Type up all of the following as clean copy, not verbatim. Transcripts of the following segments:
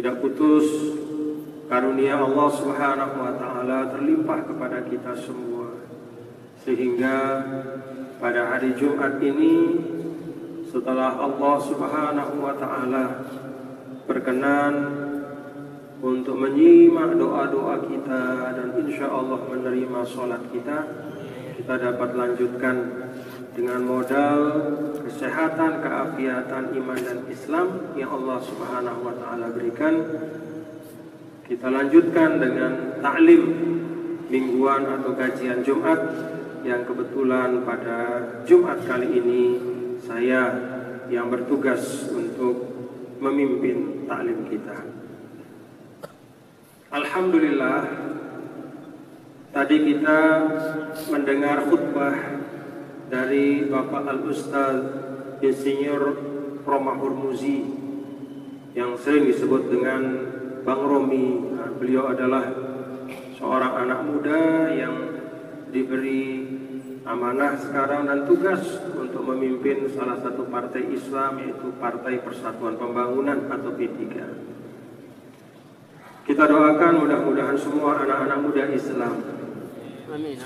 tidak putus karunia Allah Subhanahu wa taala terlimpah kepada kita semua, sehingga pada hari Jumat ini setelah Allah Subhanahu wa taala berkenan untuk menyimak doa-doa kita dan insya Allah menerima sholat kita dapat lanjutkan dengan modal kesehatan, keafiatan, iman dan Islam yang Allah Subhanahu wa taala berikan. Kita lanjutkan dengan taklim mingguan atau kajian Jumat yang kebetulan pada Jumat kali ini saya yang bertugas untuk memimpin taklim kita. Alhamdulillah, tadi kita mendengar khutbah dari Bapak Al-Ustaz Insinyur Romah Hurmuzi yang sering disebut dengan Bang Romi. Beliau adalah seorang anak muda yang diberi amanah sekarang dan tugas untuk memimpin salah satu partai Islam, yaitu Partai Persatuan Pembangunan atau P3. Kita doakan mudah-mudahan semua anak-anak muda Islam,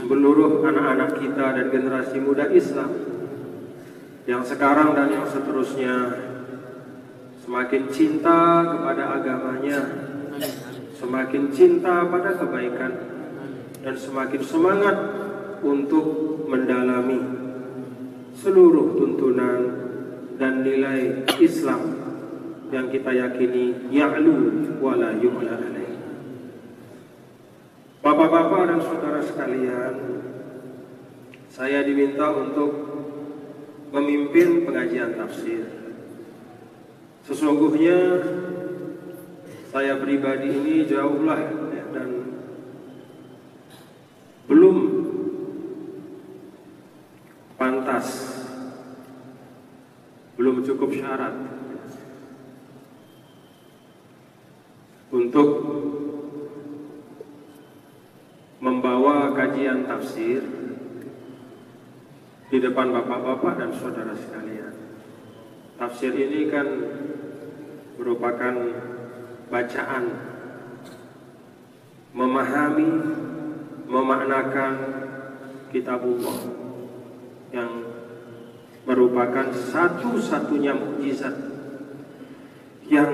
seluruh anak-anak kita dan generasi muda Islam yang sekarang dan yang seterusnya semakin cinta kepada agamanya, semakin cinta pada kebaikan, dan semakin semangat untuk mendalami seluruh tuntunan dan nilai Islam yang kita yakini ya'lu wa la yu'la alaih. Bapak-bapak dan saudara sekalian, saya diminta untuk memimpin pengajian tafsir. Sesungguhnya saya pribadi ini jauhlah dan belum pantas, belum cukup syarat untuk membawa kajian tafsir di depan bapak-bapak dan saudara sekalian. Tafsir ini kan merupakan bacaan memahami, memaknakan kitabullah yang merupakan satu-satunya mukjizat yang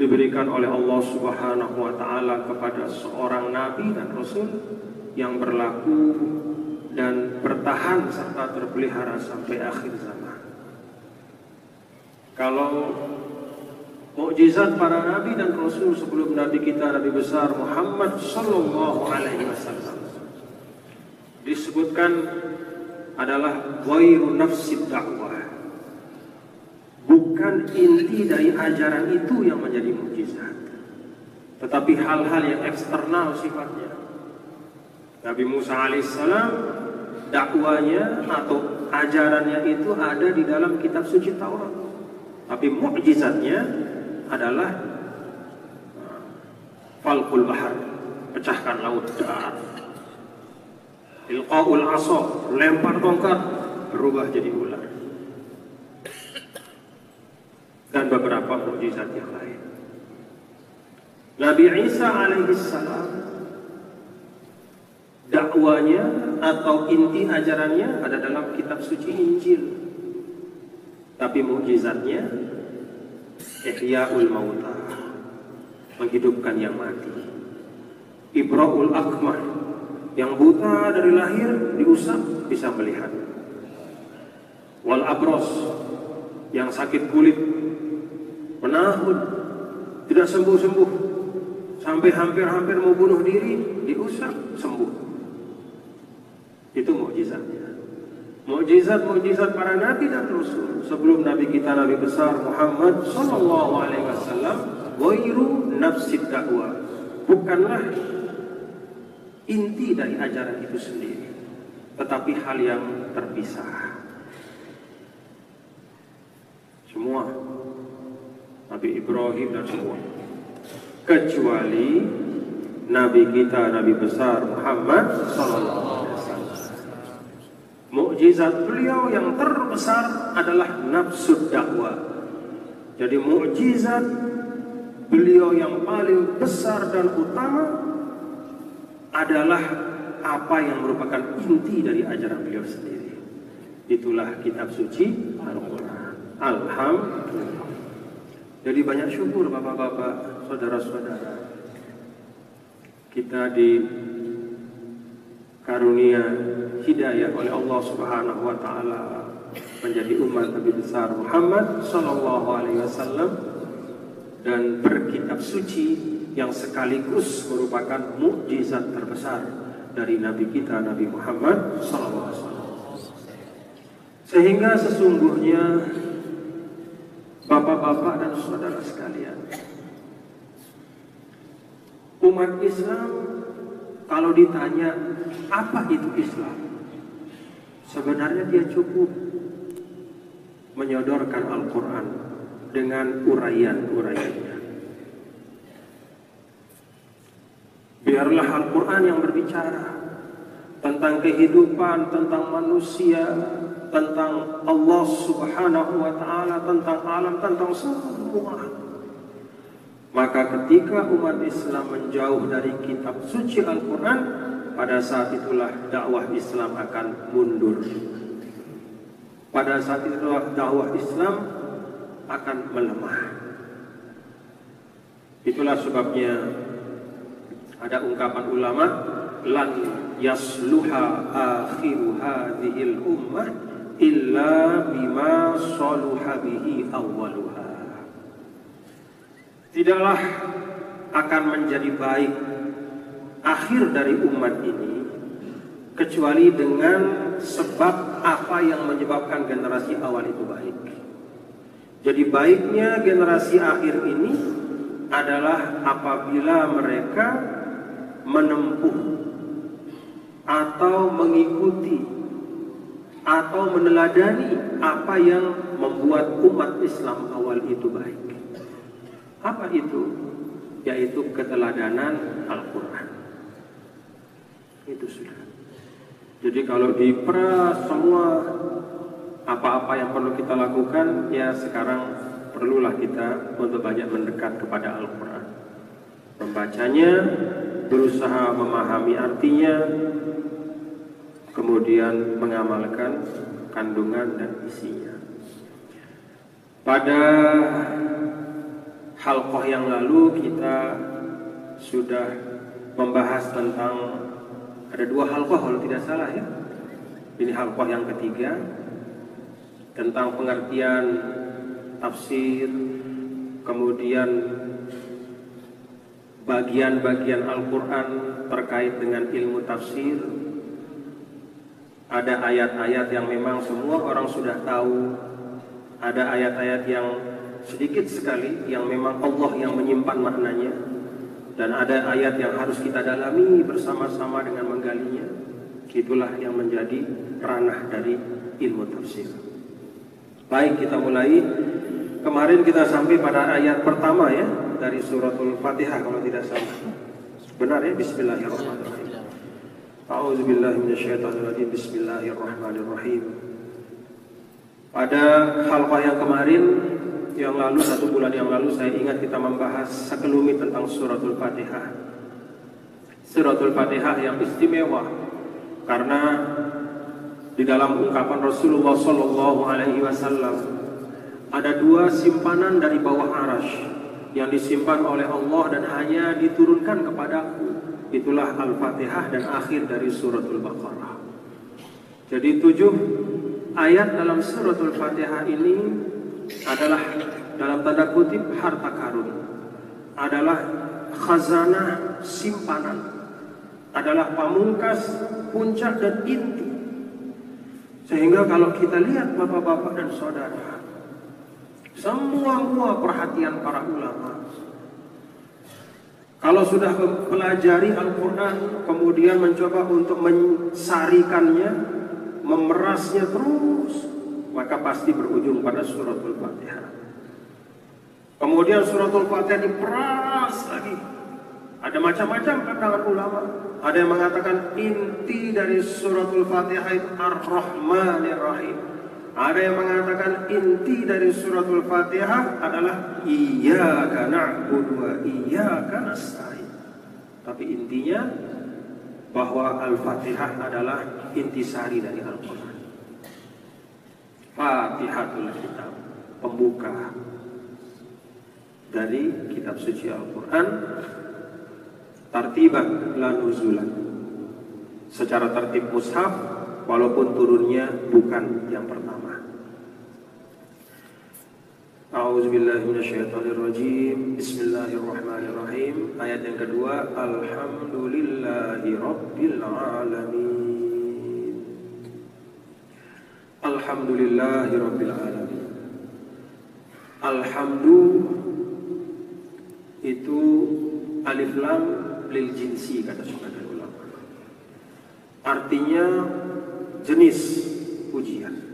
diberikan oleh Allah Subhanahu wa taala kepada seorang nabi dan rasul yang berlaku dan bertahan serta terpelihara sampai akhir zaman. Kalau mukjizat para nabi dan rasul sebelum nabi kita, Nabi besar Muhammad sallallahu alaihi wasallam, disebutkan adalah ghairu nafsid da'wah, bukan inti dari ajaran itu yang menjadi mukjizat, tetapi hal-hal yang eksternal sifatnya. Nabi Musa alaihissalam, dakwanya atau ajarannya itu ada di dalam kitab suci Taurat, tapi mukjizatnya adalah falqul bahar, pecahkan laut, ilqaul asa, lempar tongkat berubah jadi ular, dan beberapa mukjizat yang lain. Nabi Isa alaihissalam, dakwanya atau inti ajarannya ada dalam kitab suci Injil, tapi mukjizatnya ihya'ul mauta, menghidupkan yang mati. Ibra'ul akmah, yang buta dari lahir diusap bisa melihat. Wal abros, yang sakit kulit menahun tidak sembuh-sembuh sampai hampir-hampir mau bunuh diri, diusap sembuh. Itu mukjizatnya. Mukjizat-mukjizat para nabi dan rasul sebelum nabi kita, Nabi besar Muhammad sallallahu alaihi wasallam, ghairu nafsid da'wah, bukanlah inti dari ajaran itu sendiri, tetapi hal yang terpisah. Semua Nabi Ibrahim dan semua, kecuali Nabi kita, Nabi besar Muhammad sallallahu alaihi wasallam. Mukjizat beliau yang terbesar adalah nafsud dakwah. Jadi mukjizat beliau yang paling besar dan utama adalah apa yang merupakan inti dari ajaran beliau sendiri. Itulah kitab suci Al-Quran. Alhamdulillah. Jadi banyak syukur bapak-bapak, saudara-saudara, kita dikarunia hidayah oleh Allah Subhanahu wa taala menjadi umat Nabi besar Muhammad sallallahu alaihi wasallam dan berkitab suci yang sekaligus merupakan mukjizat terbesar dari Nabi kita Nabi Muhammad sallallahu alaihi wasallam. Sehingga sesungguhnya bapak-bapak dan saudara sekalian, umat Islam kalau ditanya apa itu Islam, sebenarnya dia cukup menyodorkan Al-Quran dengan uraian-uraiannya. Biarlah Al-Quran yang berbicara tentang kehidupan, tentang manusia, tentang Allah Subhanahu wa ta'ala, tentang alam, tentang semua. Maka ketika umat Islam menjauh dari kitab suci Al-Quran, pada saat itulah dakwah Islam akan mundur. Pada saat itulah dakwah Islam akan melemah. Itulah sebabnya ada ungkapan ulama, lan yasluha akhiru hadhil ummah illa bima saluha bihi awwaluha. Tidaklah akan menjadi baik akhir dari umat ini kecuali dengan sebab apa yang menyebabkan generasi awal itu baik. Jadi baiknya generasi akhir ini adalah apabila mereka menempuh atau mengikuti atau meneladani apa yang membuat umat Islam awal itu baik. Apa itu? Yaitu keteladanan Al-Quran. Itu sudah. Jadi kalau diperas semua apa-apa yang perlu kita lakukan, ya sekarang perlulah kita untuk banyak mendekat kepada Al-Quran. Membacanya, berusaha memahami artinya, kemudian mengamalkan kandungan dan isinya. Pada halqah yang lalu kita sudah membahas tentang, ada 2 halqah kalau tidak salah ya. Ini halqah yang ketiga tentang pengertian tafsir, kemudian bagian-bagian Al-Quran terkait dengan ilmu tafsir. Ada ayat-ayat yang memang semua orang sudah tahu, ada ayat-ayat yang sedikit sekali yang memang Allah yang menyimpan maknanya, dan ada ayat yang harus kita dalami bersama-sama dengan menggalinya. Itulah yang menjadi ranah dari ilmu tafsir. Baik, kita mulai. Kemarin kita sampai pada ayat pertama ya dari suratul Fatihah kalau tidak salah. Benar ya? Bismillahirrahmanirrahim. A'udzubillahi minasyaitonirrajim. Bismillahirrahmanirrahim. Pada halqah yang kemarin yang lalu, 1 bulan yang lalu, saya ingat kita membahas sekelumit tentang suratul Fatihah. Suratul Fatihah yang istimewa karena di dalam ungkapan Rasulullah Sallallahu Alaihi Wasallam ada 2 simpanan dari bawah arasy yang disimpan oleh Allah dan hanya diturunkan kepadaku. Itulah Al-Fatihah dan akhir dari suratul Baqarah. Jadi 7 ayat dalam suratul Fatihah ini adalah dalam tanda kutip harta karun, adalah khazanah simpanan, adalah pamungkas, puncak dan inti. Sehingga kalau kita lihat bapak-bapak dan saudara, semua perhatian para ulama, kalau sudah mempelajari Al-Quran kemudian mencoba untuk mensarikannya, memerasnya terus, maka pasti berujung pada suratul Fatihah. Kemudian suratul Fatihah diperas lagi. Ada macam-macam pandangan ulama. Ada yang mengatakan inti dari suratul Fatihah itu Ar-Rahmanir Rahim. Ada yang mengatakan inti dari suratul Fatihah adalah iyyaka na'budu wa iyyaka nasta'in. Tapi intinya bahwa Al-Fatihah adalah intisari dari Al-Quran. Fatihatul Kitab, pembuka dari kitab suci Al-Quran, tartiban la nuzulan, secara tertib mushaf, walaupun turunnya bukan yang pertama. A'udzubillahi minasyaitonirrajim. Bismillahirrahmanirrahim. Ayat yang kedua, alhamdulillahi rabbil alamin. Alhamdulillahi rabbil alamin. Alhamdu itu alif lam lil jinsi, kata sebagian ulama. Artinya jenis pujian.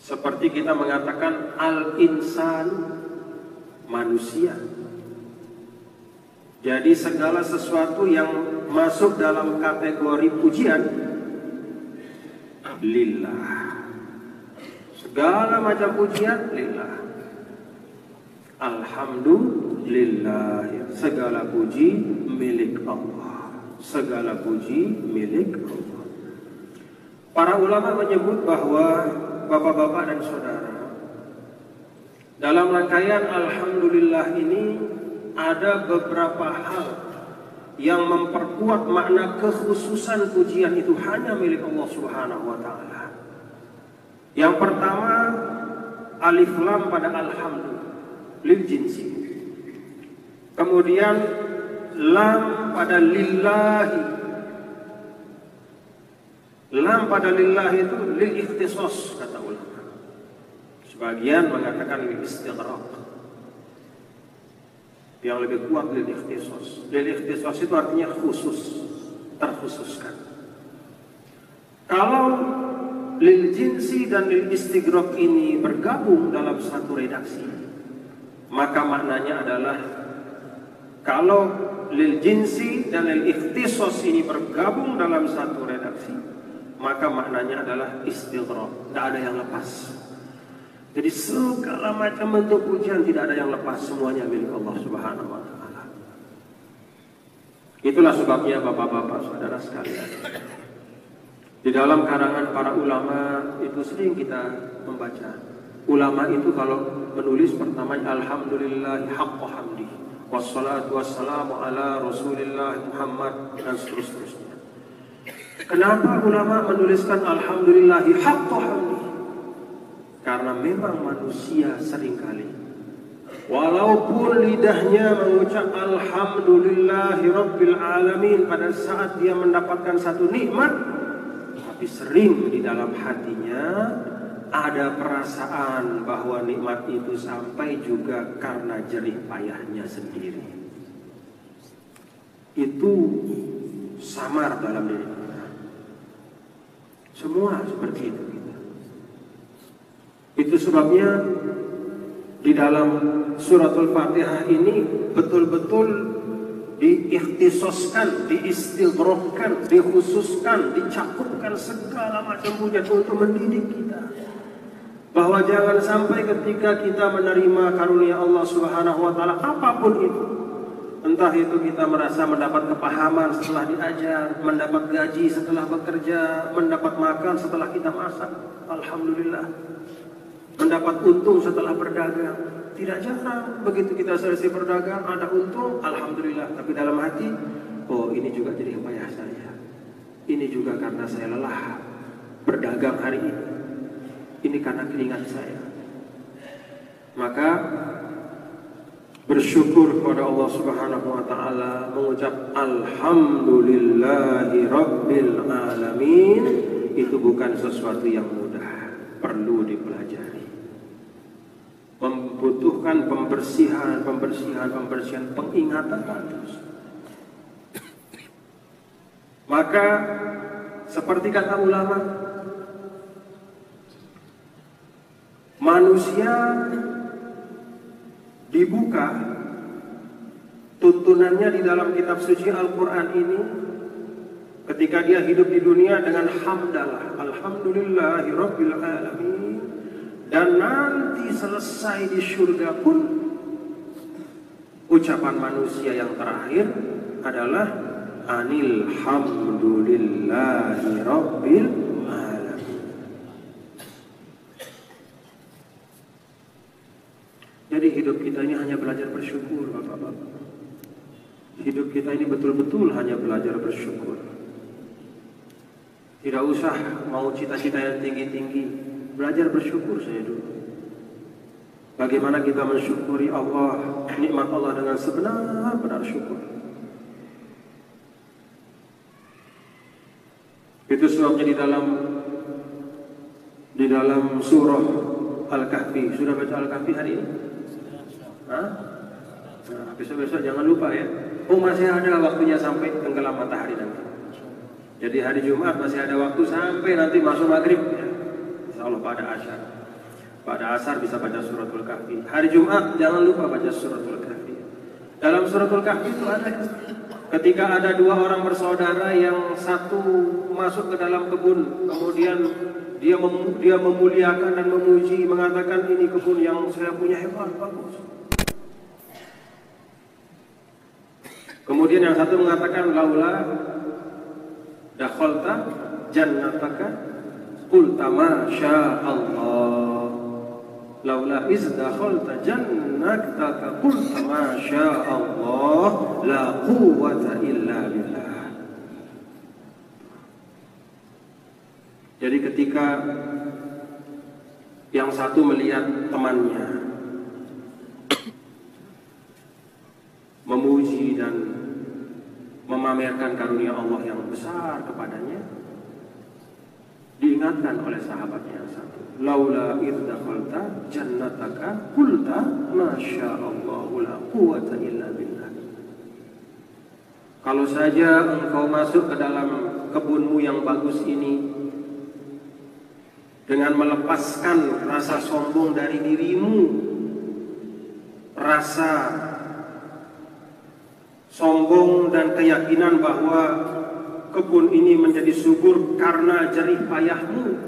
Seperti kita mengatakan al-insan, manusia. Jadi segala sesuatu yang masuk dalam kategori pujian lillah. Segala macam pujian lillah. Alhamdulillah, segala puji milik Allah. Segala puji milik Allah. Para ulama menyebut bahwa bapak-bapak dan saudara, dalam rangkaian alhamdulillah ini ada beberapa hal yang memperkuat makna kekhususan pujian itu hanya milik Allah Subhanahu wa taala. Yang pertama, alif lam pada alhamdu lil jinsi. Kemudian lam pada lillahi. Lam pada lillahi itu lil ikhtisas, kata ulama. Sebagian mengatakan lil istighraq. Yang lebih kuat lil ikhtisas. Lil ikhtisas itu artinya khusus, terkhususkan. Kalau lil jinsi dan lil istighraq ini bergabung dalam satu redaksi, maka maknanya adalah kalau lil jinsi dan lil ikhtisas ini bergabung dalam satu redaksi, maka maknanya adalah istighraq, tidak ada yang lepas. Jadi segala macam bentuk pujian tidak ada yang lepas, semuanya milik Allah Subhanahu wa taala. Itulah sebabnya bapak-bapak saudara sekalian, di dalam karangan para ulama itu sering kita membaca. Ulama itu kalau menulis pertama alhamdulillah haqqa hamdi wassalatu wassalamu ala rasulillah Muhammad dan seterusnya. Kenapa ulama menuliskan alhamdulillahi haqqa hamdi? Karena memang manusia seringkali walaupun lidahnya mengucap alhamdulillahi rabbil alamin pada saat dia mendapatkan satu nikmat, tapi sering di dalam hatinya ada perasaan bahwa nikmat itu sampai juga karena jerih payahnya sendiri. Itu samar dalam diri kita. Semua seperti itu. Itu sebabnya di dalam suratul Fatihah ini betul-betul diikhtisoskan, diistighraqkan, dikhususkan, dicakupkan segala macam pujian untuk mendidik kita. Bahwa jangan sampai ketika kita menerima karunia Allah Subhanahu wa taala apapun itu, entah itu kita merasa mendapat kepahaman setelah diajar, mendapat gaji setelah bekerja, mendapat makan setelah kita masak, alhamdulillah. Mendapat untung setelah berdagang. Tidak jarang begitu kita selesai berdagang ada untung, alhamdulillah. Tapi dalam hati, oh ini juga jadi payah saya. Ini juga karena saya lelah berdagang hari ini. Ini karena keringat saya. Maka bersyukur kepada Allah Subhanahu wa taala, mengucap alhamdulillahi rabbil alamin itu bukan sesuatu yang mudah, perlu dipelajari. Membutuhkan pembersihan, pengingatan terus. Maka seperti kata ulama, manusia dibuka tuntunannya di dalam kitab suci Al-Quran ini ketika dia hidup di dunia dengan hamdalah, alhamdulillahi rabbil alamin, dan nanti selesai di surga pun ucapan manusia yang terakhir adalah anil hamdulillahi rabbil alamin. Jadi hidup kita ini hanya belajar bersyukur, Bapak-bapak. Hidup kita ini betul-betul hanya belajar bersyukur. Tidak usah mau cita-cita yang tinggi-tinggi, belajar bersyukur saja dulu. Bagaimana kita mensyukuri Allah, nikmat Allah dengan sebenar-benar syukur. Itu sebabnya di dalam surah Al-Kahfi. Sudah baca Al-Kahfi hari ini? Hah? Nah, besok-besok jangan lupa ya. Oh, masih ada waktunya sampai tenggelam matahari nanti. Jadi hari Jumat masih ada waktu sampai nanti masuk maghrib ya. Insya Allah pada asar. Pada asar bisa baca suratul Kahfi. Hari Jumat jangan lupa baca suratul Kahfi. Dalam suratul Kahfi itu ada ketika ada dua orang bersaudara yang satu masuk ke dalam kebun, kemudian dia memuliakan dan memuji, mengatakan ini kebun yang saya punya hebat, bagus. Kemudian yang satu mengatakan laula dakhalta jannataka qulta ma sya Allah. Laula iz dakhalta jannataka qulta ma sya Allah la quwwata illa billah. Jadi ketika yang satu melihat temannya memuji dan memamerkan karunia Allah yang besar kepadanya, diingatkan oleh sahabatnya yang satu, laula idh dakhalta jannataka qulta ma syaa Allah la quwwata illa billah. Kalau saja engkau masuk ke dalam kebunmu yang bagus ini dengan melepaskan rasa sombong dari dirimu, rasa sombong dan keyakinan bahwa kebun ini menjadi subur karena jerih payahmu,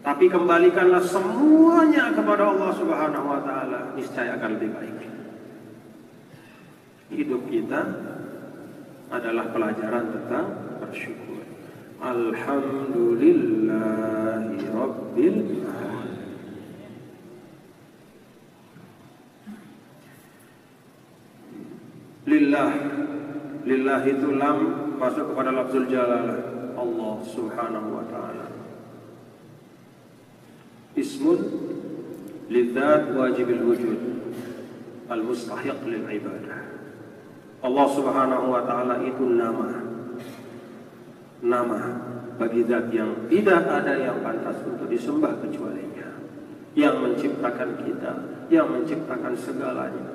tapi kembalikanlah semuanya kepada Allah Subhanahu wa taala, niscaya akan lebih baik. Hidup kita adalah pelajaran tentang bersyukur. Alhamdulillahi rabbil alamin. Lillah itu lam masuk kepada lafzul jalalah, Allah Subhanahu wa taala. Ismun lidzat wajibil wujud al-mustahiq lil ibadah. Allah Subhanahu wa taala itu nama bagi zat yang tidak ada yang pantas untuk disembah kecualinya, yang menciptakan kita, yang menciptakan segalanya.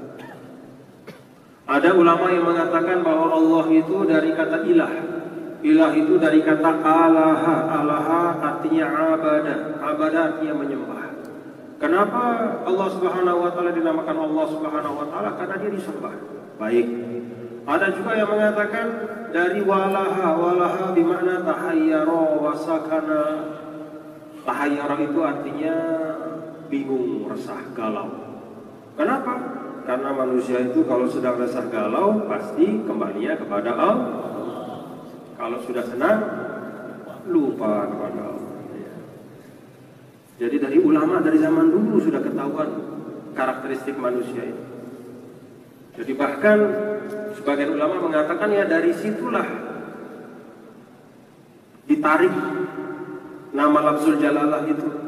Ada ulama yang mengatakan bahwa Allah itu dari kata ilah. Ilah itu dari kata alaha. Alaha artinya abada. Abada artinya menyembah. Kenapa Allah Subhanahu wa taala dinamakan Allah Subhanahu wa taala? Karena dia disembah. Baik. Ada juga yang mengatakan dari walaha. Walaha bermakna tahayyara wa sakana. Tahayyara itu artinya bingung, resah, galau. Kenapa? Karena manusia itu kalau sedang resah galau pasti kembalinya kepada Allah. Kalau sudah senang lupa kepada Allah. Jadi dari ulama dari zaman dulu sudah ketahuan karakteristik manusia ini. Jadi bahkan sebagian ulama mengatakan ya dari situlah ditarik nama lafzul jalalah itu.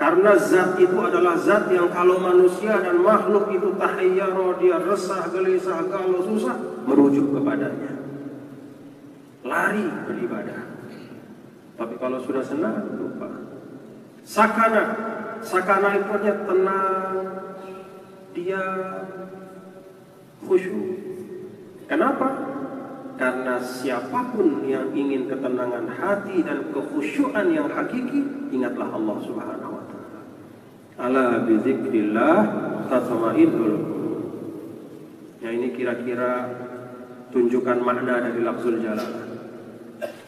Karena zat itu adalah zat yang kalau manusia dan makhluk itu tahayyara, dia resah, gelisah, galau, susah, merujuk kepadanya, lari beribadah. Tapi kalau sudah senang, lupa. Sakana itu artinya tenang, dia khusyuk. Kenapa? Karena siapapun yang ingin ketenangan hati dan kekhusyuan yang hakiki, ingatlah Allah Subhanahu wa taala. Ala bi dzikrillah tatma'innul qulub. Ya, ini kira-kira tunjukkan makna dari lafzul jalalah.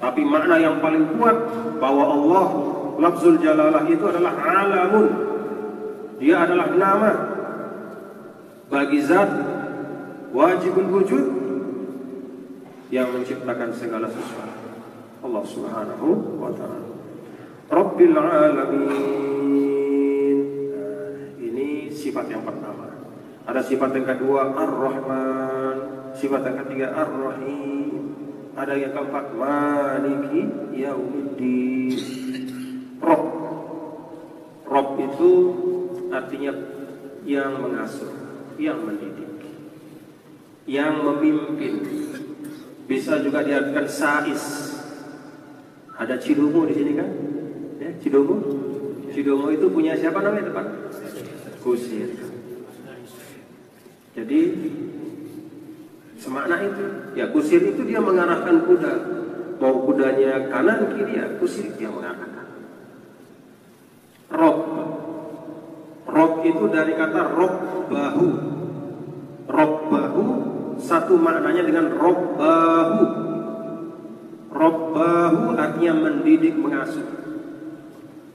Tapi makna yang paling kuat bahwa Allah lafzul jalalah itu adalah alamun. Dia adalah nama bagi zat wajibul wujud yang menciptakan segala sesuatu. Allah Subhanahu wa ta'ala. Rabbil alamin. Ini sifat yang pertama. Ada sifat yang kedua Ar-Rahman, sifat yang ketiga Ar-Rahim, ada yang keempat Maliki Yaumiddin. Rabb. Rabb itu artinya yang mengasuh, yang mendidik, yang memimpin. Bisa juga diartikan sais. Ada Cidomo di sini kan? Ya, Cidomo. Cidomo itu punya siapa namanya depan? Kusir. Jadi semakna itu. Ya, kusir itu dia mengarahkan kuda. Mau kudanya kanan kiri, ya kusir dia mengarahkan. Rob. Rob itu dari kata rob bahu. Rob bahu satu maknanya dengan rob bahu. Rob bahu artinya mendidik, mengasuh.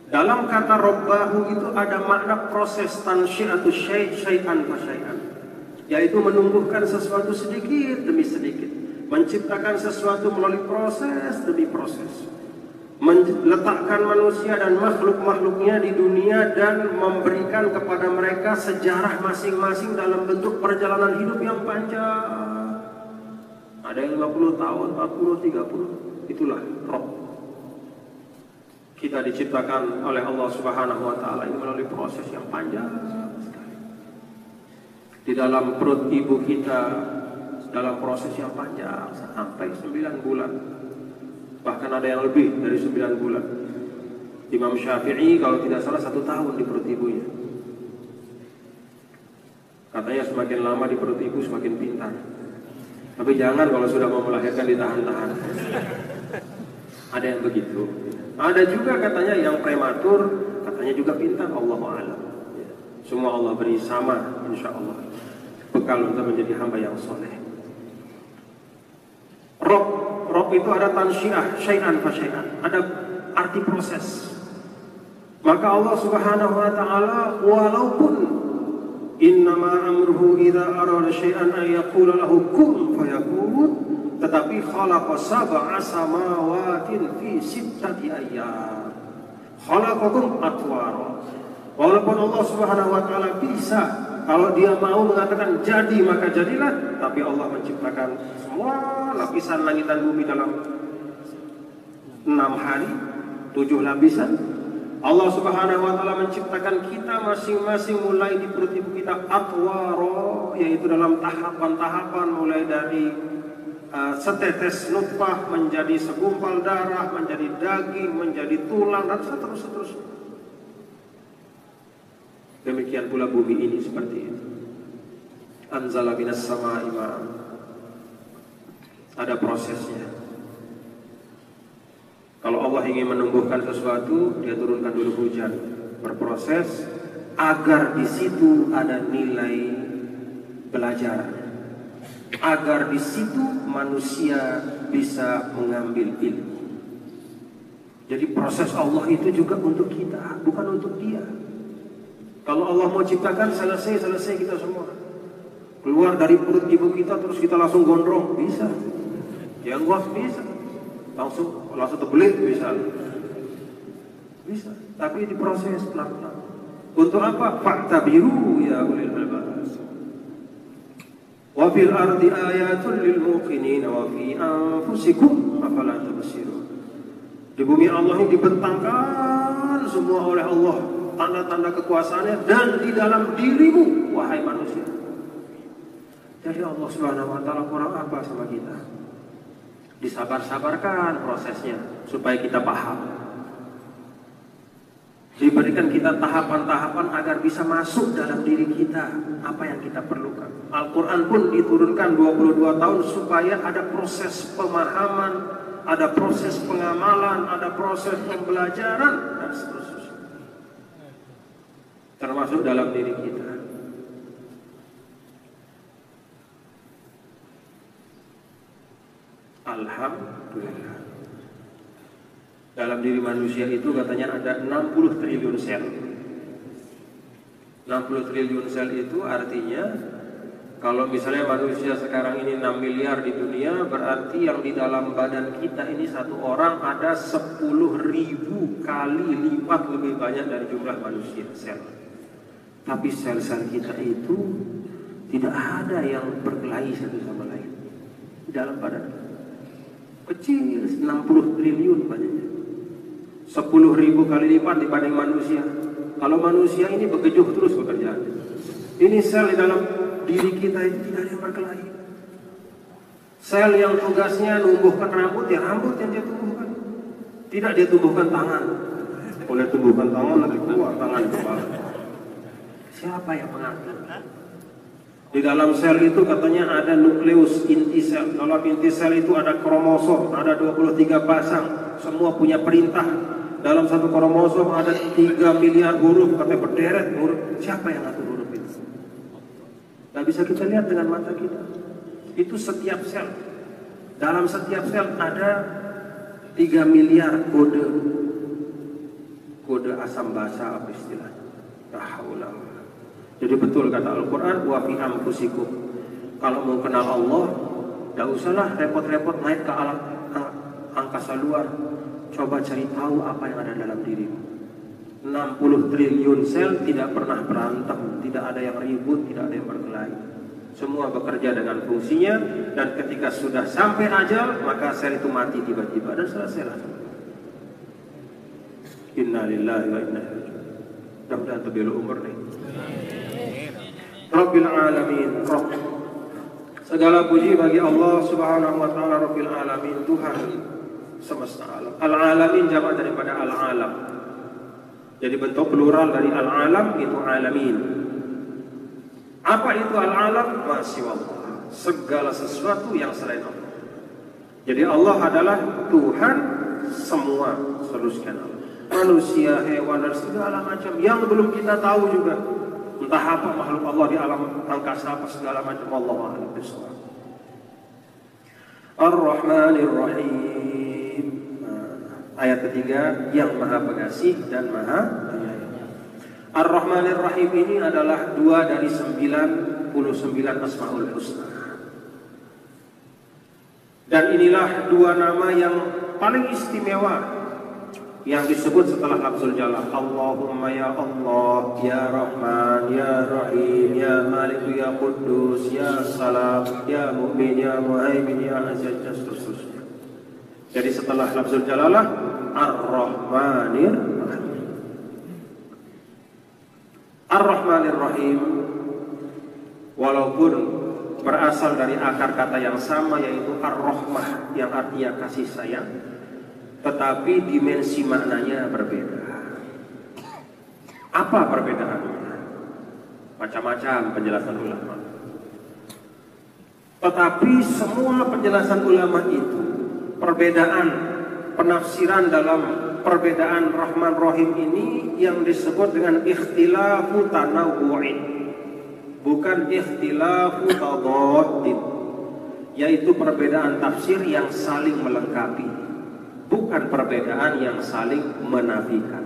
Dalam kata rob bahu itu ada makna proses tansyi'atu syai'an fa syai'an, yaitu menumbuhkan sesuatu sedikit demi sedikit, menciptakan sesuatu melalui proses demi proses, meletakkan manusia dan makhluk-makhluknya di dunia dan memberikan kepada mereka sejarah masing-masing dalam bentuk perjalanan hidup yang panjang. Ada yang 50 tahun, 40, 30, itulah Rabb. Kita diciptakan oleh Allah Subhanahu wa ta'ala ini melalui proses yang panjang sekali. Di dalam perut ibu kita dalam proses yang panjang sampai 9 bulan. Bahkan ada yang lebih dari 9 bulan. Imam Syafi'i kalau tidak salah 1 tahun di perut ibunya. Katanya semakin lama di perut ibu semakin pintar. Tapi jangan kalau sudah mau melahirkan ditahan-tahan. Ada yang begitu. Ada juga katanya yang prematur, katanya juga pintar. Allahu a'lam. Semua Allah beri sama, insya Allah. Bekal untuk menjadi hamba yang soleh. Rob itu ada tansyiah, syai'an fa syai'an. Ada arti proses. Maka Allah Subhanahu wa ta'ala walaupun innama amruhu idza arada syai'an ay yaqula lahu kun fayakun, tetapi khalaqa sab'a samawatin fi sittati ayyam. Khalaqakum atwara. Walaupun Allah Subhanahu wa ta'ala bisa, kalau dia mau mengatakan jadi maka jadilah, tapi Allah menciptakan semua lapisan langit dan bumi dalam 6 hari, 7 lapisan. Allah Subhanahu wa ta'ala menciptakan kita masing-masing mulai di perut ibu kita atwaro, yaitu dalam tahapan-tahapan mulai dari setetes nutfah menjadi segumpal darah, menjadi daging, menjadi tulang dan seterusnya. Demikian pula bumi ini seperti itu. Anzala minas sama'i ma'an. Ada prosesnya. Kalau Allah ingin menumbuhkan sesuatu, dia turunkan dulu hujan, berproses agar di situ ada nilai belajar, agar di situ manusia bisa mengambil ilmu. Jadi proses Allah itu juga untuk kita, bukan untuk dia. Kalau Allah mau ciptakan selesai kita semua. Keluar dari perut ibu kita terus kita langsung gondrong, bisa. Jenggot bisa. Langsung terbelit bisa. Bisa. Tapi diproses pelan-pelan. Untuk apa? Fa'tabiru ya ulil albab. Wa fil ardi ayatun lil muqinin wa fi anfusikum afala tubsirun. Di bumi Allah ini dibentangkan semua oleh Allah tanda-tanda kekuasaannya, dan di dalam dirimu wahai manusia. Jadi Allah Subhanahu wa ta'ala kurang apa sama kita? Disabar-sabarkan prosesnya supaya kita paham. Diberikan kita tahapan-tahapan agar bisa masuk dalam diri kita apa yang kita perlukan. Al-Quran pun diturunkan 22 tahun supaya ada proses pemahaman, ada proses pengamalan, ada proses pembelajaran dan seterusnya. Termasuk dalam diri kita. Alhamdulillah. Dalam diri manusia itu katanya ada 60 triliun sel. 60 triliun sel itu artinya kalau misalnya manusia sekarang ini 6 miliar di dunia, berarti yang di dalam badan kita ini satu orang ada 10.000 kali lipat lebih banyak dari jumlah manusia sel. Tapi sel-sel kita itu tidak ada yang berkelahi satu sama lain di dalam badan kita. Kecil, 60 triliun banyaknya. 10.000 kali lipat dibanding manusia. Kalau manusia ini begejuh terus bekerjaan. Ini sel di dalam diri kita itu tidak ada yang berkelahi. Sel yang tugasnya numbuhkan rambut, ya rambut yang dia tumbuhkan. Tidak dia tumbuhkan tangan. Boleh tumbuhkan tangan, nanti keluar tangan di kepala. Siapa yang mengatur? Di dalam sel itu katanya ada nukleus inti sel. Dalam inti sel itu ada kromosom, ada 23 pasang. Semua punya perintah. Dalam satu kromosom ada 3 miliar huruf, katanya berderet huruf. Siapa yang ngatur huruf itu? Gak bisa kita lihat dengan mata kita. Itu setiap sel. Dalam setiap sel ada 3 miliar kode. Kode asam basa apa istilahnya? Tahaulah. Jadi betul kata Al-Quran, wa fi anfusikum. Kalau mau kenal Allah, gak usahlah repot-repot naik ke alam angkasa luar. Coba cari tahu apa yang ada dalam dirimu. 60 triliun sel tidak pernah berantem, tidak ada yang ribut, tidak ada yang berkelahi. Semua bekerja dengan fungsinya, dan ketika sudah sampai ajal, maka sel itu mati tiba-tiba dan selesai. Inna lillahi wa inna ilaihi raji'un. Mudah-mudahan terbelu umur nih. Rabbil alamin, Rabb. Segala puji bagi Allah Subhanahu wa taala, Rabbil alamin, Tuhan semesta alam. Al-alamin jamak daripada al-alam. Jadi bentuk plural dari al-alam itu alamin. Apa itu al-alam? Masiwallah. Segala sesuatu yang selain Allah. Jadi Allah adalah Tuhan semua, seluruh sekian alam. Manusia, hewan, dan segala macam yang belum kita tahu juga. Entah apa makhluk Allah di alam angkasa, apa segala macam. Allah a'lam bishawab. Ar-Rahmanir Rahim. Ayat ketiga, yang Maha Pengasih dan Maha Penyayang. Ar-Rahmanir Rahim ini adalah 2 dari 99 Asmaul Husna. Dan inilah 2 nama yang paling istimewa yang disebut setelah lafzul jalal. Allahumma ya Allah, ya Rahman, ya Rahim, ya Malik, ya Quddus, ya Salam, ya Mu'min, ya Muhaimin, ya Aziz, dan seterusnya. Jadi setelah lafzul jalalah, Ar-Rahmanir Rahim. Ar-Rahmanir Rahim, walaupun berasal dari akar kata yang sama, yaitu Ar-Rahmah, yang artinya kasih sayang, tetapi dimensi maknanya berbeda. Apa perbedaannya? Macam-macam penjelasan ulama. Tetapi semua penjelasan ulama itu, perbedaan penafsiran dalam perbedaan Rahman Rahim ini yang disebut dengan ikhtilafu tanawu'in, bukan ikhtilafu tadaddin, yaitu perbedaan tafsir yang saling melengkapi, bukan perbedaan yang saling menafikan.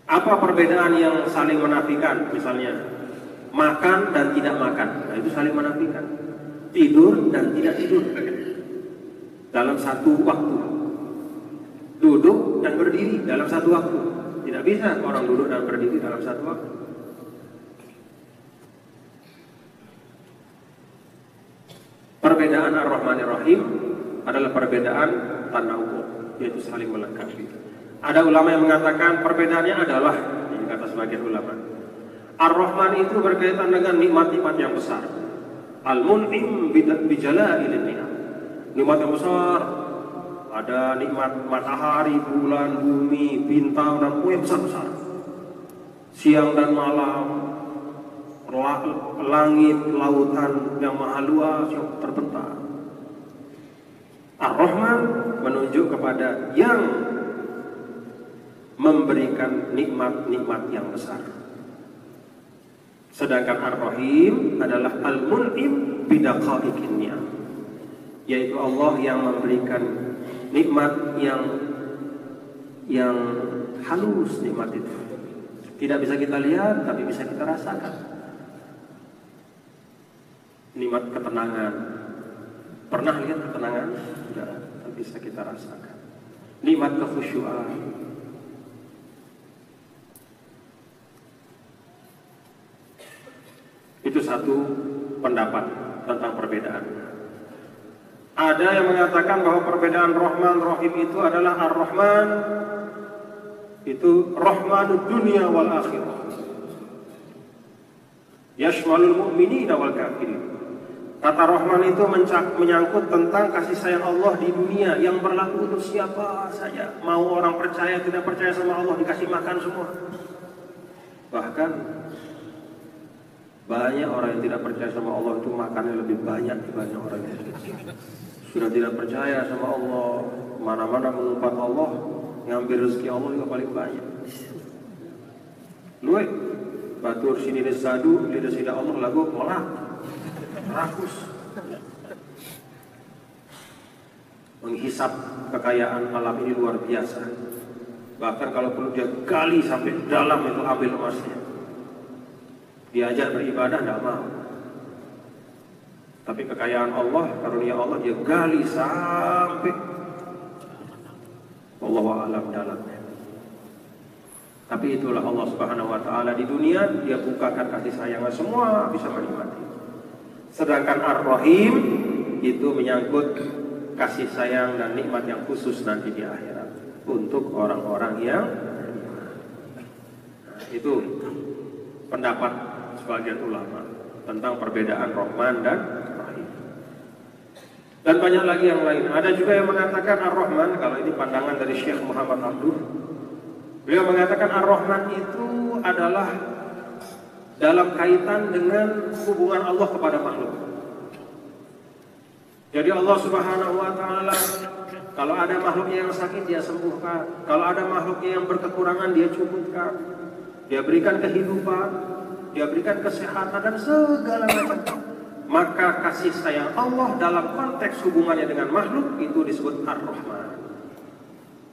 Apa perbedaan yang saling menafikan? Misalnya makan dan tidak makan, nah itu saling menafikan. Tidur dan tidak tidur dalam satu waktu. Duduk dan berdiri dalam satu waktu. Tidak bisa orang duduk dan berdiri dalam satu waktu. Perbedaan Ar-Rahmanir Rahim adalah perbedaan tanawwu', yaitu saling melengkapi. Ada ulama yang mengatakan perbedaannya adalah, ini kata sebagian ulama, Ar-Rahman itu berkaitan dengan nikmat-nikmat yang besar. Al-Mun'im bijala'ilin ni'am. Nikmat yang besar, ada nikmat matahari, bulan, bumi, bintang, dan yang besar-besar. Siang dan malam, langit, lautan yang maha luas yang terbentang. Ar-Rahman menunjuk kepada yang memberikan nikmat-nikmat yang besar. Sedangkan Ar-Rahim adalah Al-Mun'im bidaqaiqin ni'am, yaitu Allah yang memberikan nikmat yang halus, nikmat itu tidak bisa kita lihat tapi bisa kita rasakan. Nikmat ketenangan, pernah lihat ketenangan? Tidak, tapi bisa kita rasakan. Nikmat kekhusyuan, itu satu pendapat tentang perbedaan. Ada yang mengatakan bahwa perbedaan Rahman Rahim itu adalah Ar-Rahman itu Rahmanud dunia wal akhirah, yashmalul mu'minina wal kafirin. Kata Rahman itu menyangkut tentang kasih sayang Allah di dunia yang berlaku untuk siapa saja. Mau orang percaya tidak percaya sama Allah dikasih makan semua. Bahkan banyak orang yang tidak percaya sama Allah itu makannya lebih banyak dibanding orang yang sudah tidak percaya sama Allah. Mana-mana mengumpat Allah, ngambil rezeki Allah juga paling banyak. Luwe batur sini desadu lidah sida Allah lagu melak rakus, menghisap kekayaan alam ini luar biasa. Bahkan kalau perlu dia gali sampai dalam itu ambil emasnya. Diajak beribadah tidak mau. Tapi kekayaan Allah, karunia Allah dia gali sampai Wallahu a'lam dalamnya. Tapi itulah Allah Subhanahu wa taala di dunia, dia bukakan kasih sayangnya, semua bisa menikmati. Sedangkan Ar-Rahim itu menyangkut kasih sayang dan nikmat yang khusus nanti di akhirat untuk orang-orang yang beriman. Itu pendapat sebagian ulama tentang perbedaan Rahman dan Rahim. Dan banyak lagi yang lain. Ada juga yang mengatakan Ar-Rahman, kalau ini pandangan dari Syekh Muhammad Abduh, beliau mengatakan Ar-Rahman itu adalah dalam kaitan dengan hubungan Allah kepada makhluk. Jadi Allah Subhanahu wa taala, kalau ada makhluknya yang sakit dia sembuhkan, kalau ada makhluknya yang berkekurangan dia cukupkan, dia berikan kehidupan, dia berikan kesehatan dan segala macam. Maka kasih sayang Allah dalam konteks hubungannya dengan makhluk itu disebut Ar-Rahman.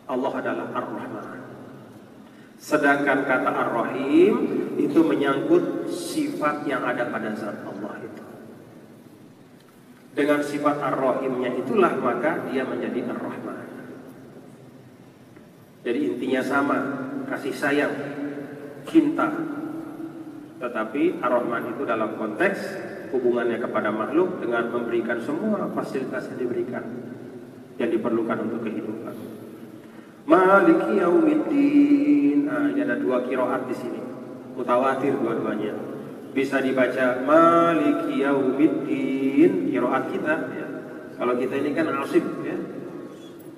Allah adalah Ar-Rahman. Sedangkan kata Ar-Rahim itu menyangkut sifat yang ada pada zat Allah itu. Dengan sifat Ar-Rahimnya itulah maka dia menjadi Ar-Rahman. Jadi intinya sama, kasih sayang, cinta. Tetapi Ar-Rahman itu dalam konteks hubungannya kepada makhluk dengan memberikan semua fasilitas yang diberikan, yang diperlukan untuk kehidupan. Maliki yaumiddin. Nah, ini ada dua qiraat di sini. Mutawatir dua-duanya. Bisa dibaca Maliki yaumiddin, qiraat kita ya. Kalau kita ini kan Asim ya.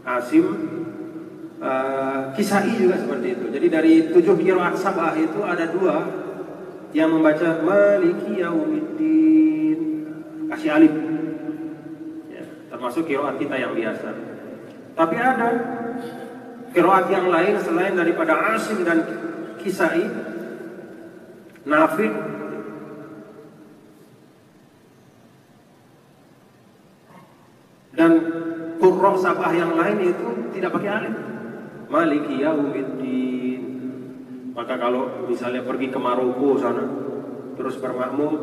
Asim Kisai juga seperti itu. Jadi dari 7 qiraat sabah itu ada 2 yang membaca Maliki yaumiddin, kasih alif ya, termasuk qiraat kita yang biasa. Tapi ada qiraat yang lain selain daripada Asim dan Kisai, Nafi, dan qurra sabah yang lain itu tidak pakai alif. Maliki yaumiddin. Maka kalau misalnya pergi ke Maroko sana terus bermakmum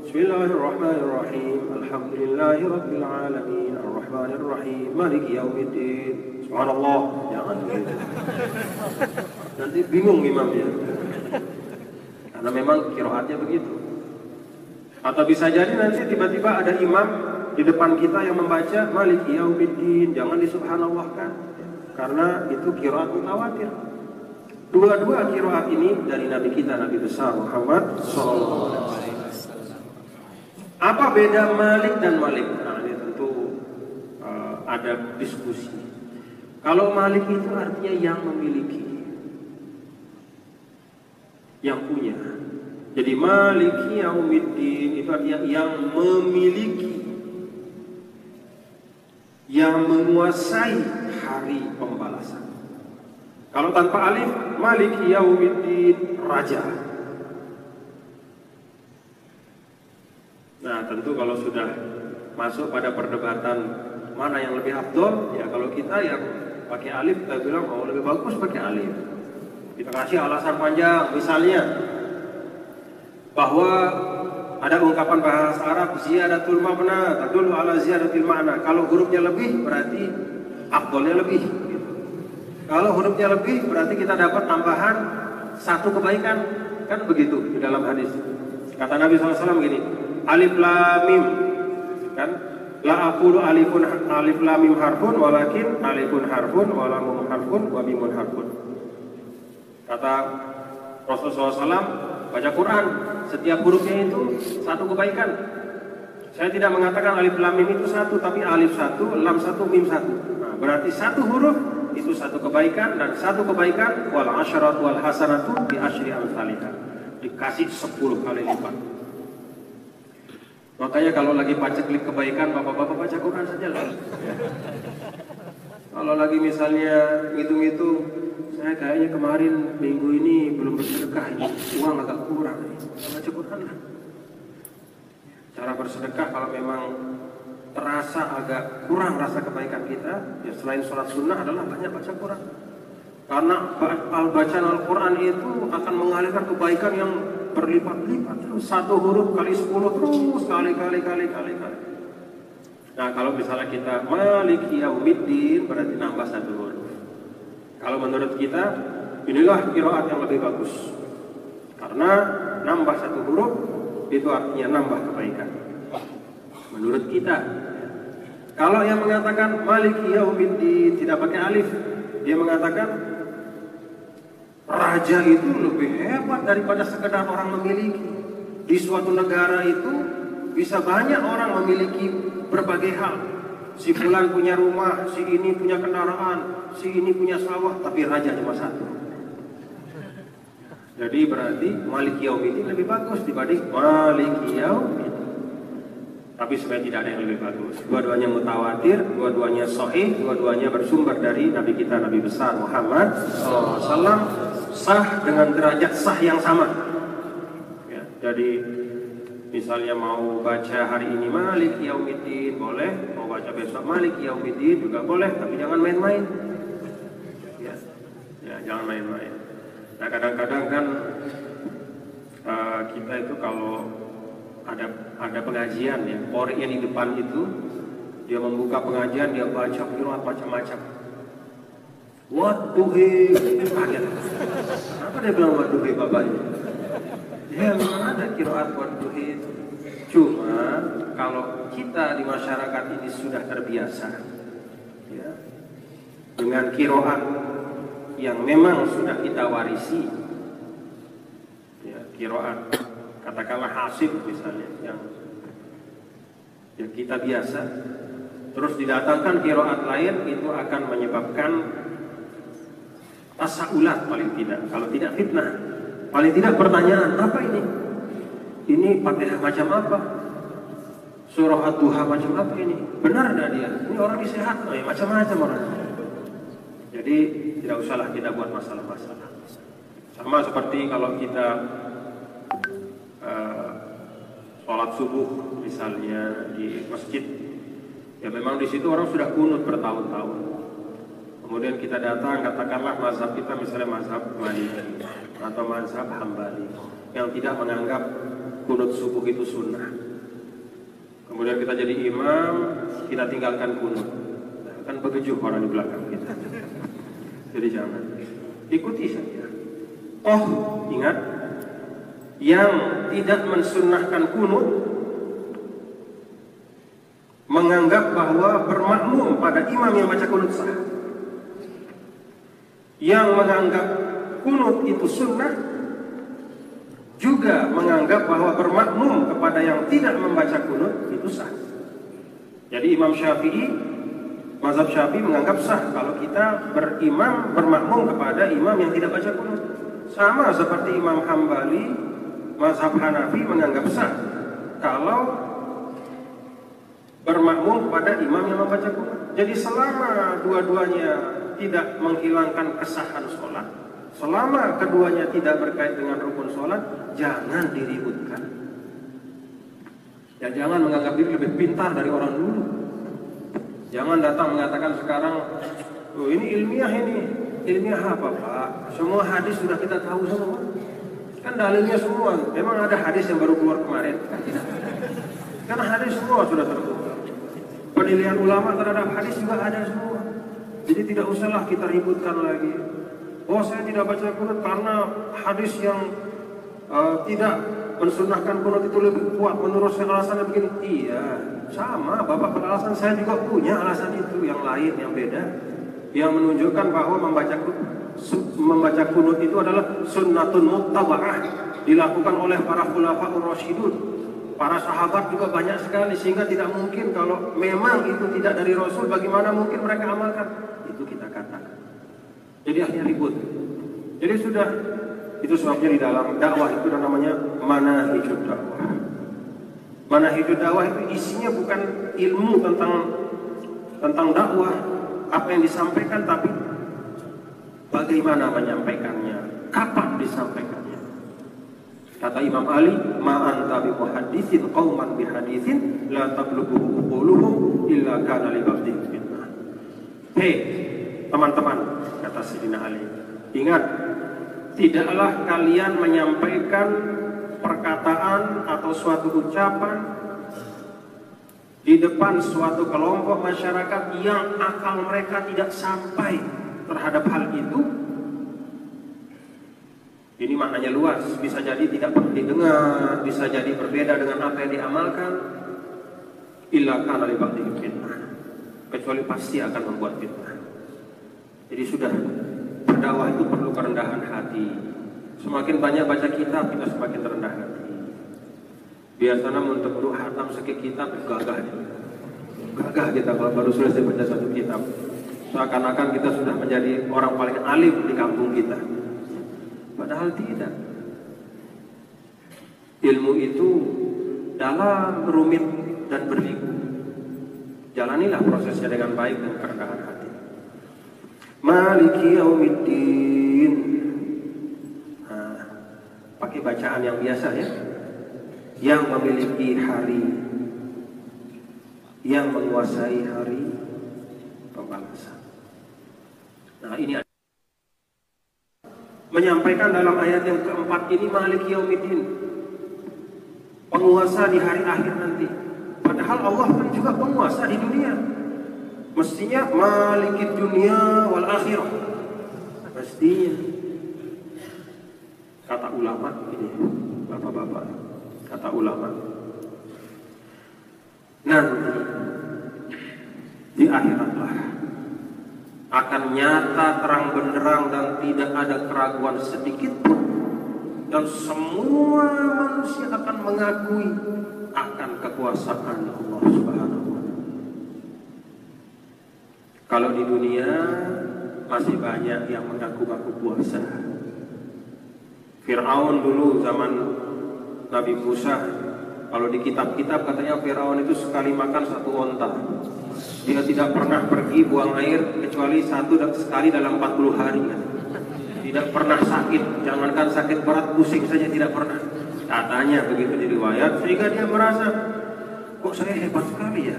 Bismillahirrahmanirrahim, Alhamdulillahirabbil alamin, Arrahmanirrahim, Maliki yaumiddin. Subhanallah, jangan begitu. Nanti bingung imamnya. Karena memang qiraatnya begitu. Atau bisa jadi nanti tiba-tiba ada imam di depan kita yang membaca Maliki yaumiddin, jangan disubhanallahkan. Karena itu qiraat mutawatir. Dua-dua qiraat ini dari Nabi kita, Nabi besar Muhammad SAW. Apa beda Malik dan Malik? Nah ini tentu ada diskusi. Kalau Malik itu artinya yang memiliki, yang punya. Jadi Maliki yaumiddin itu artinya yang memiliki, yang menguasai hari pembalasan. Kalau tanpa alif, Maliki yaumiddin, raja. Nah tentu kalau sudah masuk pada perdebatan mana yang lebih afdol, ya kalau kita yang pakai alif kita bilang oh lebih bagus pakai alif. Kita kasih alasan panjang, misalnya bahwa ada ungkapan bahasa Arab ziyadatul mabna tadullu ala ziyadatil ma'na. Kalau hurufnya lebih berarti afdolnya lebih gitu. Kalau hurufnya lebih berarti kita dapat tambahan satu kebaikan, kan begitu di dalam hadis. Kata Nabi SAW gini, alif lam mim, kan la aqulu alif lam mim harfun walakin alifun harfun wa lamun harfun wa mimun harfun. Kata Rasulullah SAW, baca Quran, setiap hurufnya itu satu kebaikan. Saya tidak mengatakan alif lam mim itu satu, tapi alif satu, lam satu, mim satu. Nah, berarti satu huruf itu satu kebaikan, dan satu kebaikan wal asyarat wal hasanatu bi asyri amsalihah, dikasih 10 kali lipat. Makanya kalau lagi paceklik kebaikan, bapak-bapak baca Quran saja lah. Kalau lagi misalnya ngitung-ngitung, saya kayaknya kemarin minggu ini belum bersedekah, ini uang agak kurang, baca Quran lah. Cara bersedekah kalau memang terasa agak kurang rasa kebaikan kita, ya selain sholat sunnah adalah banyak baca Quran. Karena bacaan Al-Quran itu akan mengalirkan kebaikan yang berlipat-lipat, terus satu huruf kali 10 terus kali. Nah kalau misalnya kita Maliki Yaumiddin berarti nambah satu huruf. Kalau menurut kita inilah qiraat yang lebih bagus, karena nambah satu huruf itu artinya nambah kebaikan menurut kita. Kalau yang mengatakan Maliki Yaumiddin tidak pakai alif, dia mengatakan raja itu lebih hebat daripada sekedar orang memiliki. Di suatu negara itu bisa banyak orang memiliki berbagai hal. Si fulan punya rumah, si ini punya kendaraan, si ini punya sawah, tapi raja cuma satu. Jadi berarti Maliki Yaumiddin lebih bagus dibanding Maliki Yaumiddin. Tapi sebenarnya tidak ada yang lebih bagus. Dua-duanya mutawatir, dua-duanya sahih, dua-duanya bersumber dari Nabi kita, Nabi besar Muhammad SAW, sah dengan derajat sah yang sama. Ya, jadi misalnya mau baca hari ini Maliki Yaumiddin boleh, mau baca besok Maliki Yaumiddin juga boleh, tapi jangan main-main. Ya, jangan main-main. Nah kadang-kadang kan kita itu kalau ada pengajian ya, orang yang di depan itu dia membuka pengajian, dia baca qiraat macam-macam. Waduhi, kaget. Kenapa dia bilang waduhi bapaknya? Ya memang ada qiraat waduhi itu. Cuma kalau kita di masyarakat ini sudah terbiasa ya, dengan qiraat yang memang sudah kita warisi, ya, qiraat katakanlah hasib misalnya yang kita biasa, terus didatangkan qiraat lain, itu akan menyebabkan tasaulat paling tidak, kalau tidak fitnah, paling tidak pertanyaan, apa ini? Ini Fatihah macam apa? Surah Ad-Duha macam apa ini? Benar enggak dia? Ini orang disehat, ya, macam-macam orang. Jadi tidak usahlah kita buat masalah-masalah. Sama seperti kalau kita sholat subuh misalnya di masjid, ya memang di situ orang sudah kunut bertahun-tahun. Kemudian kita datang, katakanlah mazhab kita misalnya mazhab Maliki atau mazhab Hambali yang tidak menganggap kunut subuh itu sunnah. Kemudian kita jadi imam, kita tinggalkan kunut, kan begejuh orang di belakang kita. Jadi jangan, ikuti saja. Oh ingat, yang tidak mensunnahkan kunut menganggap bahwa bermakmum pada imam yang baca kunut sah. Yang menganggap kunut itu sunnah juga menganggap bahwa bermakmum kepada yang tidak membaca kunut itu sah. Jadi Imam Syafi'i, mazhab Syafi'i menganggap sah kalau kita bermakmum kepada imam yang tidak baca kunut. Sama seperti Imam Hambali, mazhab Hanafi menganggap sah kalau bermakmum pada imam yang membaca kunut. Jadi selama dua-duanya tidak menghilangkan kesahan sholat, selama keduanya tidak berkait dengan rukun sholat, jangan diributkan. Ya jangan menganggap diri lebih pintar dari orang dulu. Jangan datang mengatakan sekarang, oh ini ilmiah ini. Ilmiah apa Pak? Semua hadis sudah kita tahu semua. Kan dalilnya semua. Memang ada hadis yang baru keluar kemarin? Karena hadis semua sudah terbuka. Penilaian ulama terhadap hadis juga ada semua. Jadi tidak usahlah kita ributkan lagi. Oh saya tidak baca kunut karena hadis yang tidak mensunahkan kunut itu lebih kuat. Menurut saya alasannya begini. Iya, sama. Bapak beralasan, saya juga punya alasan itu. Yang lain, yang beda, yang menunjukkan bahwa membaca kunut itu adalah sunnatun muttaba'ah, dilakukan oleh para khulafaur rasyidun. Para sahabat juga banyak sekali, sehingga tidak mungkin kalau memang itu tidak dari Rasul, bagaimana mungkin mereka amalkan? Itu kita katakan. Jadi akhirnya ribut. Jadi sudah, itu sebabnya di dalam dakwah itu namanya manahijud dakwah. Manahijud dakwah itu isinya bukan ilmu tentang dakwah, apa yang disampaikan, tapi bagaimana menyampaikannya, kapan disampaikannya. Kata Imam Ali, ma'an tabi muhadithin qawman bihadithin la tablughu uquluhum illa kana li ba'dih fitnah. Hei teman-teman, kata Sayyidina Ali, ingat, tidaklah kalian menyampaikan perkataan atau suatu ucapan di depan suatu kelompok masyarakat yang akal mereka tidak sampai terhadap hal itu. Ini maknanya luas, bisa jadi tidak pernah didengar, bisa jadi berbeda dengan apa yang diamalkan. Illa kana li ba'dih fitnah, kecuali pasti akan membuat fitnah. Jadi sudah, berdakwah itu perlu kerendahan hati. Semakin banyak baca kitab, kita semakin rendah hati. Biasanya untuk dulu hatam sekit kitab, gagah kita kalau baru selesai baca satu kitab. Seakan-akan kita sudah menjadi orang paling alim di kampung kita. Padahal tidak. Ilmu itu dalam, rumit dan berliku. Jalanilah prosesnya dengan baik dan kerendahan hati. Maliki yaumiddin. Pakai bacaan yang biasa ya. Yang memiliki hari, yang menguasai hari pembalasan. Nah ini menyampaikan dalam ayat yang keempat ini Maliki Yaumiddin, penguasa di hari akhir nanti. Padahal Allah kan juga penguasa di dunia. Mestinya Malikid dunia wal akhirah. Mestinya. Kata ulama ini, bapak-bapak, kata ulama, nanti di akhiratlah akan nyata terang benderang dan tidak ada keraguan sedikit pun, dan semua manusia akan mengakui akan kekuasaan Allah Subhanahu wa Ta'ala. Kalau di dunia masih banyak yang mengaku-ngaku kuasa. Fir'aun dulu zaman Nabi Musa, kalau di kitab-kitab katanya Fir'aun itu sekali makan satu onta. Dia tidak pernah pergi buang air kecuali sekali dalam 40 hari. Tidak pernah sakit, jangankan sakit berat, pusing saja tidak pernah. Katanya begitu di riwayat, sehingga dia merasa, kok saya hebat sekali ya.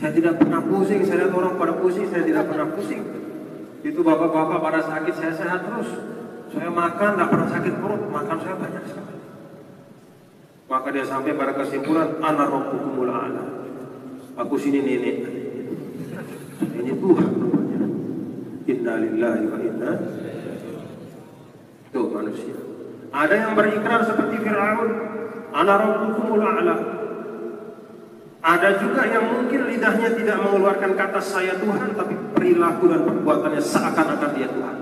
Saya tidak pernah pusing, saya lihat orang pada pusing, saya tidak pernah pusing. Itu bapak-bapak pada sakit, saya sehat terus. Saya makan, tidak pernah sakit perut, makan saya banyak sekali. Maka dia sampai pada kesimpulan, ana rabbukumul a'la. Aku sini nenek. Ini Tuhan namanya. Inna lillahi wa inna. Itu manusia. Ada yang berikrar seperti Fir'aun, ana rabbukumul a'la. Ada juga yang mungkin lidahnya tidak mengeluarkan kata saya Tuhan, tapi perilaku dan perbuatannya seakan-akan dia Tuhan.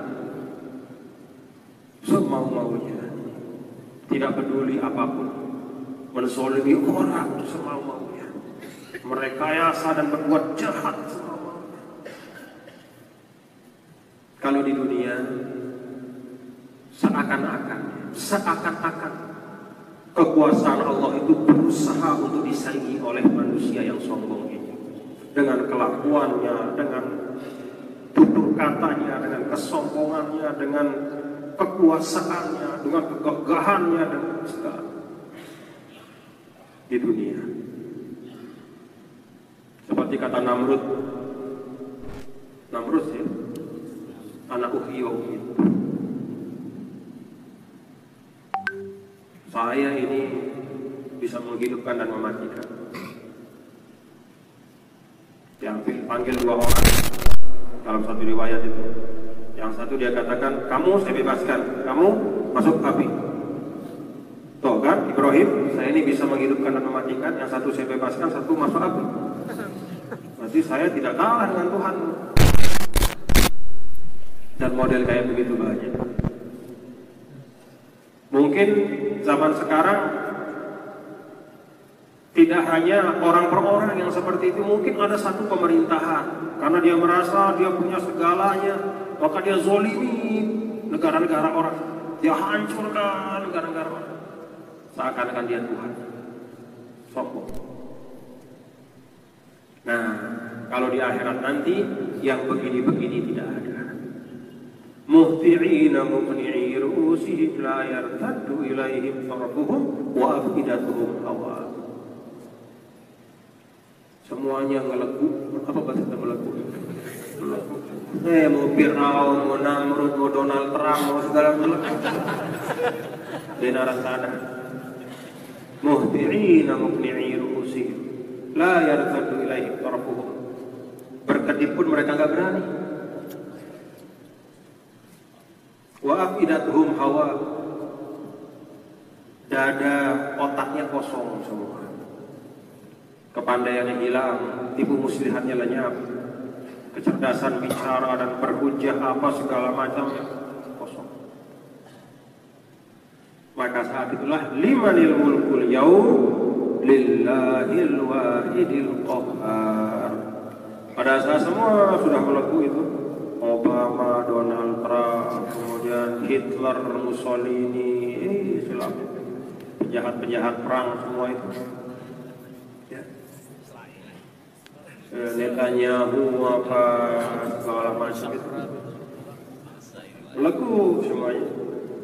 Semau-maunya, tidak peduli apapun, menzalimi orang semau-maunya, merekayasa dan berbuat jahat semau-maunya. Kalau di dunia seakan-akan kekuasaan Allah itu berusaha untuk disaingi oleh manusia yang sombong ini, dengan kelakuannya, dengan tutur katanya, dengan kesombongannya, dengan kekuasaannya, dengan kegagahannya, dengan segala di dunia. Seperti kata Namrud, Namrud ya, anak Uhyi wa Ummi. Saya ini bisa menghidupkan dan mematikan. Yang panggil dua orang dalam satu riwayat itu. Yang satu dia katakan, kamu saya bebaskan, kamu masuk api. Tuh kan, Ibrahim, saya ini bisa menghidupkan dan mematikan. Yang satu saya bebaskan, satu masuk api. Berarti saya tidak kalah dengan Tuhan. Dan model kayak begitu banyak. Mungkin zaman sekarang tidak hanya orang per orang yang seperti itu, mungkin ada satu pemerintahan karena dia merasa dia punya segalanya, maka dia zolimi negara-negara orang, dia hancurkan negara-negara orang, seakan-akan dia Tuhan, sombong. Nah, kalau di akhirat nanti yang begini-begini tidak ada. Muhti'ina muqni'i ru'usihim la yartaddu ilaihim tarfuhum wa afidatuhum hawa. Semuanya ngelegu. Apa bahasa ngelegu? Mau Fir'aun, mau Namrud, mau Donald Trump, mau segala ngelegu. Di arah sana. Muhti'ina muqni'i ru'usihim la yartaddu ilaihim tarfuhum. Berkedip pun mereka nggak berani. Wa afidatuhum hawa. Dada otaknya kosong semua. Kepandaiannya hilang, tipu muslihatnya lenyap. Kecerdasan bicara dan berhujjah apa segala macam kosong. Maka saat itulah limanil mulkul yaum lillahil wahidil qahhar. Pada saat semua sudah melepuh itu, Obama, Donald Trump, kemudian Hitler, Mussolini, penjahat-penjahat perang semua itu. Ya. Netanyahu apa segala macam itu. Lagu semuanya.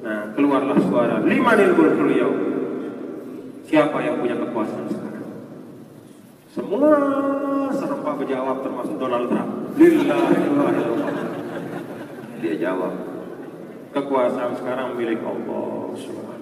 Nah, keluarlah suara limanil mulkul yaum. Siapa yang punya kekuasaan sekarang? Semua serempak menjawab termasuk Donald Trump. Lillahi. Dia jawab, kekuasaan sekarang milik Allah Subhanahu.